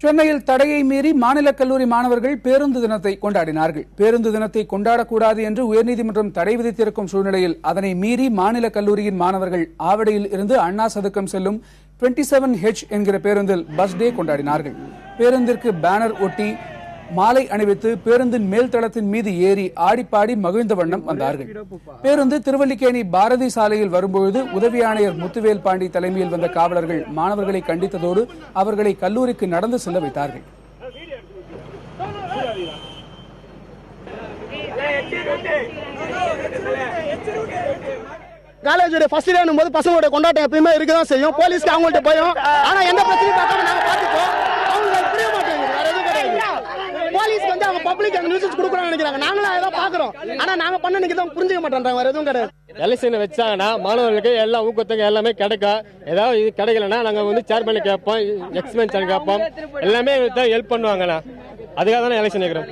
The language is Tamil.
சென்னையில் தடையை மீறி மாநில கல்லூரி மாணவர்கள் பேருந்து தினத்தை கொண்டாடினார்கள். பேருந்து தினத்தை கொண்டாடக்கூடாது என்று உயர்நீதிமன்றம் தடை விதித்திருக்கும் சூழ்நிலையில் அதனை மீறி மாநில கல்லூரியின் மாணவர்கள் ஆவடியில் இருந்து அண்ணா சதுக்கம் செல்லும் 27H என்கிற பேருந்தில் பஸ் டே கொண்டாடினார்கள். பேருந்திற்கு பேனர் ஒட்டி மாலை அணிவித்து பேருந்தின் மேல் தளத்தின் மீது ஏறி ஆடிப்பாடி மகிழ்ந்த வண்ணம் வந்தார்கள். பேருந்து திருவல்லிக்கேணி பாரதி சாலையில் வரும்பொழுது உதவி ஆணையர் முத்துவேல் பாண்டி தலைமையில் வந்த காவலர்கள் மாணவர்களை கண்டித்ததோடு அவர்களை கல்லூரிக்கு நடந்து செல்ல வைத்தார்கள். காலேஜோட ஃபர்ஸ்ட் டே போது பசங்களோட கொண்டாட்டம் எப்பயுமே இருக்கதான் செய்யும். போலீஸ்க்கு அவங்கள்ட்ட போயும், ஆனா எந்த பிரச்சனையும் பார்க்காம நாங்க பார்த்துப்போம். அவங்க புரிய மாட்டேங்குது, வேற எதுவும் கிடையாது. போலீஸ்க்கு வந்து அவங்க பப்ளிக் நியூஸ் கொடுக்கணும்னு நினைக்கிறாங்க, நாங்களும் அதான் பாக்குறோம். ஆனா நாங்க பண்ண நினைக்கிறத புரிஞ்சுக்க மாட்டேன்றாங்க, வேற எதுவும் கிடையாது. எலெக்ஷன் வச்சாங்கன்னா மாணவர்களுக்கு எல்லா ஊக்கத்துக்கு எல்லாமே கிடைக்கும். ஏதாவது இது கிடைக்கலன்னா நாங்க வந்து சேர்மனை கேட்போம், எக்ஸ்பென்ஷன் கேட்போம், எல்லாமே ஹெல்ப் பண்ணுவாங்கண்ணா. அதுக்காக தானே எலெக்ஷன் வைக்கிறோம்.